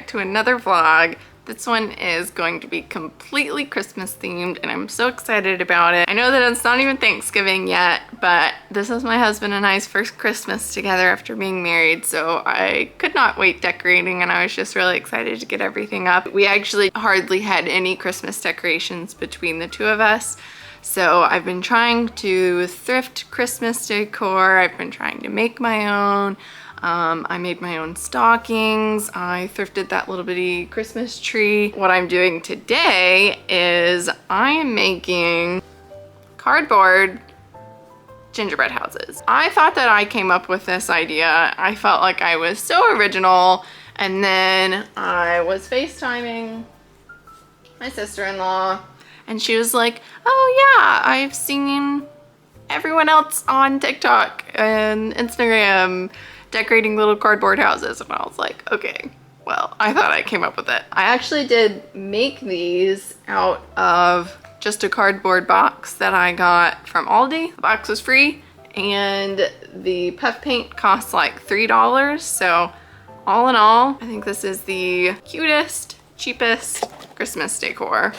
back to another vlog. This one is going to be completely Christmas themed and I'm so excited about it. I know that it's not even Thanksgiving yet, but this is my husband and I's first Christmas together after being married, so I could not wait decorating and I was just really excited to get everything up. We actually hardly had any Christmas decorations between the two of us. So I've been trying to thrift Christmas decor. I've been trying to make my own. I made my own stockings. I thrifted that little bitty Christmas tree. What I'm doing today is I am making cardboard gingerbread houses. I thought that I came up with this idea. I felt like I was so original, and then I was FaceTiming my sister-in-law and she was like, oh yeah, I've seen everyone else on TikTok and Instagram decorating little cardboard houses. And I was like, okay, well, I thought I came up with it. I actually did make these out of just a cardboard box that I got from Aldi. The box was free and the puff paint costs like $3. So all in all, I think this is the cutest, cheapest Christmas decor.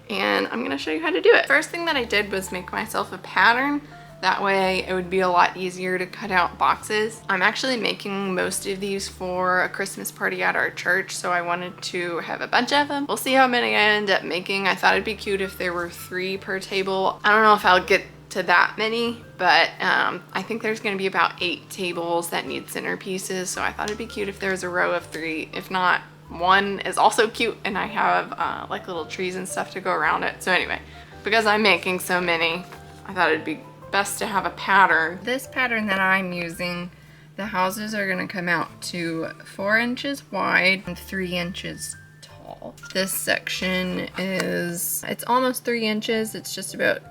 And I'm gonna show you how to do it. First thing that I did was make myself a pattern. That way it would be a lot easier to cut out boxes. I'm actually making most of these for a Christmas party at our church, so I wanted to have a bunch of them. We'll see how many I end up making. I thought it'd be cute if there were 3 per table. I don't know if I'll get to that many, but I think there's gonna be about 8 tables that need centerpieces, so I thought it'd be cute if there was a row of 3. If not, 1 is also cute, and I have like little trees and stuff to go around it. So anyway, because I'm making so many, I thought it'd be best to have a pattern. This pattern that I'm using, the houses are gonna come out to 4 inches wide and 3 inches tall. This section is, it's almost 3 inches. It's just about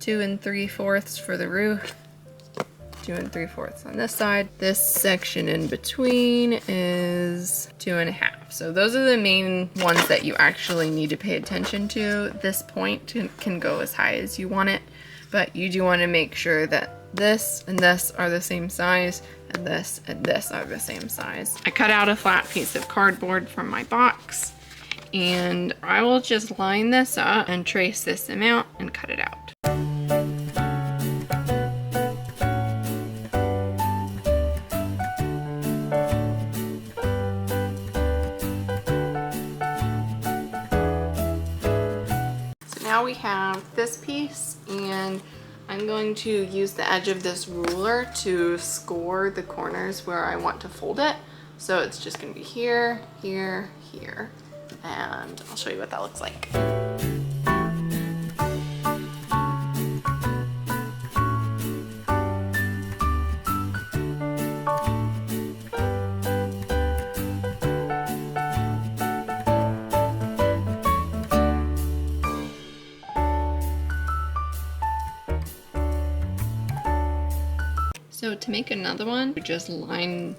2 3/4 for the roof. 2 3/4 on this side. This section in between is 2 1/2. So those are the main ones that you actually need to pay attention to. This point can go as high as you want it, but you do want to make sure that this and this are the same size and this are the same size. I cut out a flat piece of cardboard from my box and I will just line this up and trace this amount and cut it out. Now we have this piece, and I'm going to use the edge of this ruler to score the corners where I want to fold it. So it's just going to be here, here, here, and I'll show you what that looks like. So to make another one, just line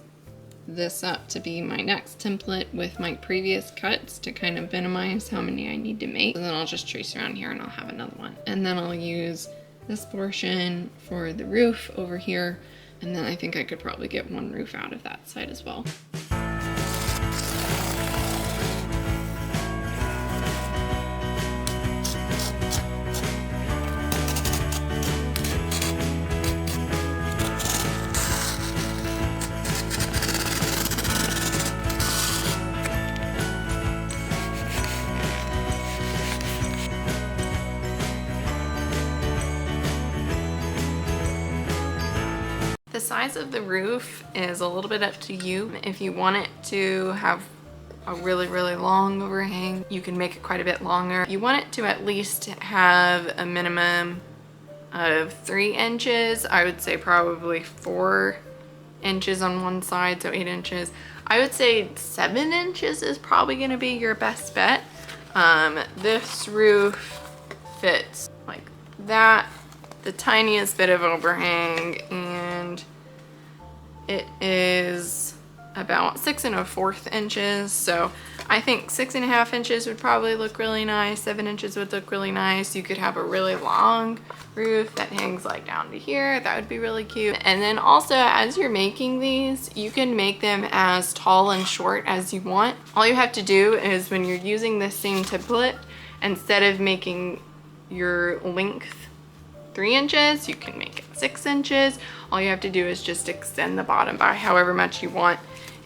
this up to be my next template with my previous cuts to kind of minimize how many I need to make. And then I'll just trace around here and I'll have another one. And then I'll use this portion for the roof over here. And then I think I could probably get 1 roof out of that side as well. The size of the roof is a little bit up to you. If you want it to have a really, really long overhang, you can make it quite a bit longer. You want it to at least have a minimum of 3 inches. I would say probably 4 inches on one side, so 8 inches. I would say 7 inches is probably gonna be your best bet. This roof fits like that. The tiniest bit of overhang, and it is about 6 1/4 inches. So I think 6.5 inches would probably look really nice. 7 inches would look really nice. You could have a really long roof that hangs like down to here. That would be really cute. And then also, as you're making these, you can make them as tall and short as you want. All you have to do is, when you're using this same template, instead of making your length 3 inches, you can make it 6 inches. All you have to do is just extend the bottom by however much you want,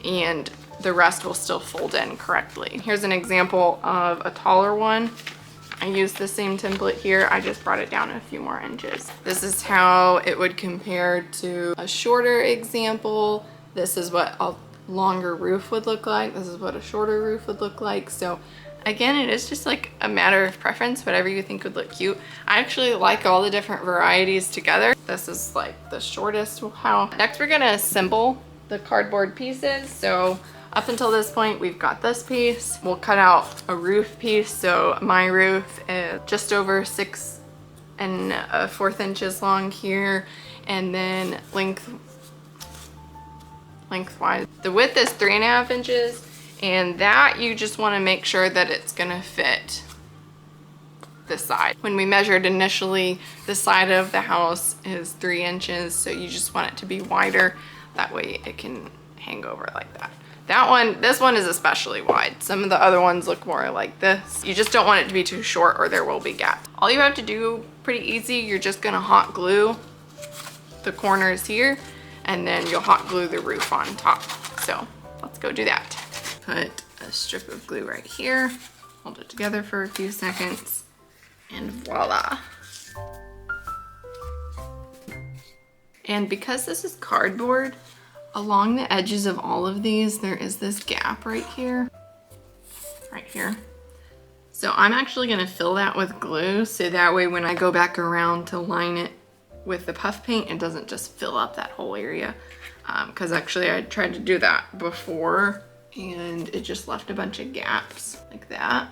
and the rest will still fold in correctly. Here's an example of a taller one. I used the same template here. I just brought it down a few more inches. This is how it would compare to a shorter example. This is what a longer roof would look like. This is what a shorter roof would look like. So again, it is just like a matter of preference, whatever you think would look cute. I actually like all the different varieties together. This is like the shortest how. Next, we're gonna assemble the cardboard pieces. So up until this point, we've got this piece. We'll cut out a roof piece. So my roof is just over 6 1/4 inches long here. And then lengthwise, the width is 3.5 inches. And that, you just wanna make sure that it's gonna fit the side. When we measured initially, the side of the house is 3 inches. So you just want it to be wider. That way it can hang over like that. This one is especially wide. Some of the other ones look more like this. You just don't want it to be too short or there will be gaps. All you have to do, pretty easy, you're just gonna hot glue the corners here, and then you'll hot glue the roof on top. So let's go do that. Put a strip of glue right here, hold it together for a few seconds, and voila. And because this is cardboard, along the edges of all of these, there is this gap right here. So I'm actually gonna fill that with glue, so that way when I go back around to line it with the puff paint, it doesn't just fill up that whole area. Because actually I tried to do that before, and it just left a bunch of gaps like that.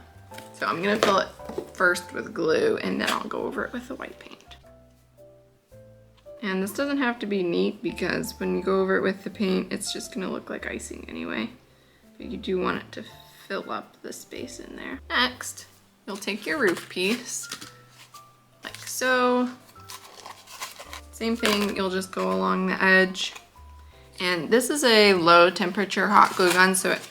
So I'm gonna fill it first with glue, and then I'll go over it with the white paint. And this doesn't have to be neat, because when you go over it with the paint, it's just gonna look like icing anyway. But you do want it to fill up the space in there. Next, you'll take your roof piece, like so. Same thing, you'll just go along the edge. And this is a low temperature hot glue gun, so it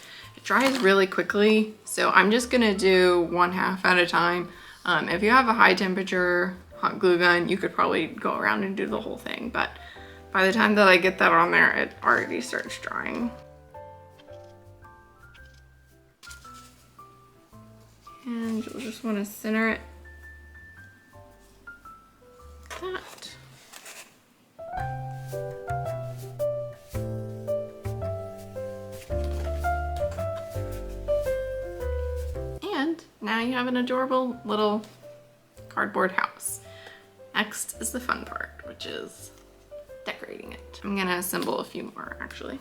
dries really quickly. So I'm just gonna do 1/2 at a time. If you have a high temperature hot glue gun, you could probably go around and do the whole thing, but by the time that I get that on there, it already starts drying. And you'll just want to center it like that. And now you have an adorable little cardboard house. Next is the fun part, which is decorating it. I'm gonna assemble a few more actually.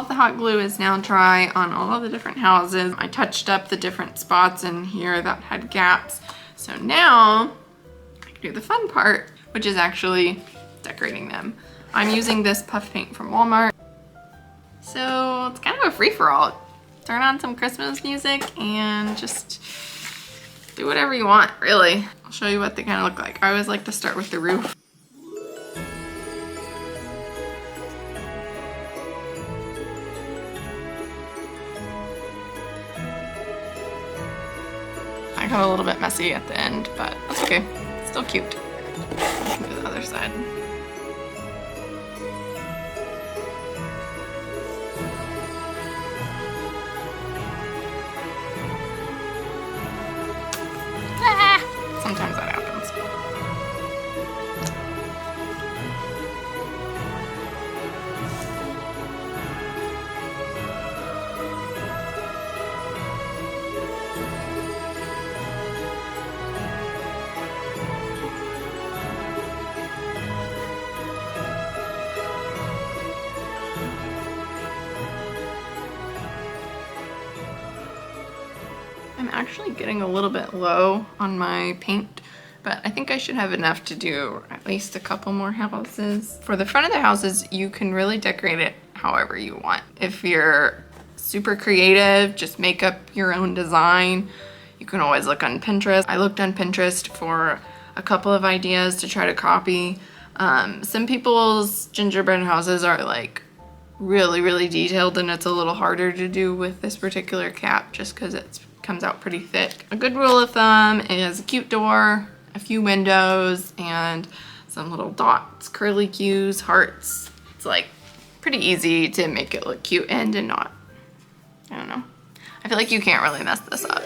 The hot glue is now dry on all of the different houses. I touched up the different spots in here that had gaps. So now I can do the fun part, which is actually decorating them. I'm using this puff paint from Walmart. So it's kind of a free-for-all. Turn on some Christmas music and just do whatever you want, really. I'll show you what they kind of look like. I always like to start with the roof. I got a little bit messy at the end, but that's okay. It's still cute. I can do the other side. Sometimes that happens. I'm actually getting a little bit low on my paint, but I think I should have enough to do at least a couple more houses. For the front of the houses, you can really decorate it however you want. If you're super creative, just make up your own design. You can always look on Pinterest. I looked on Pinterest for a couple of ideas to try to copy. Some people's gingerbread houses are like really detailed, and it's a little harder to do with this particular cap just because it comes out pretty thick. A good rule of thumb is a cute door, a few windows, and some little dots, curly cues, hearts. It's like pretty easy to make it look cute and to not, I don't know. I feel like you can't really mess this up.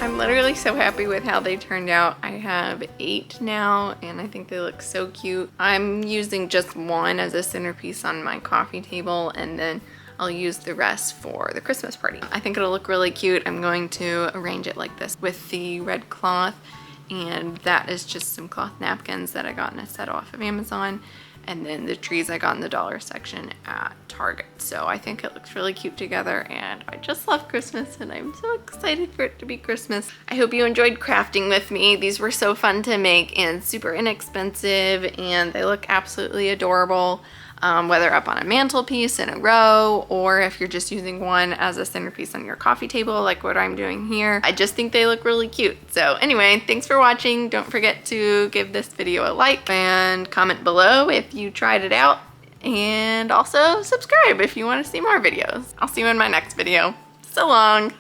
I'm literally so happy with how they turned out. I have 8 now and I think they look so cute. I'm using just one as a centerpiece on my coffee table, and then I'll use the rest for the Christmas party. I think it'll look really cute. I'm going to arrange it like this with the red cloth, and that is just some cloth napkins that I got in a set off of Amazon, and then the trees I got in the dollar section at Target. So I think it looks really cute together, and I just love Christmas and I'm so excited for it to be Christmas. I hope you enjoyed crafting with me. These were so fun to make and super inexpensive, and they look absolutely adorable. Whether up on a mantelpiece in a row, or if you're just using one as a centerpiece on your coffee table like what I'm doing here. I just think they look really cute. So anyway, thanks for watching. Don't forget to give this video a like and comment below if you tried it out, and also subscribe if you want to see more videos. I'll see you in my next video. So long.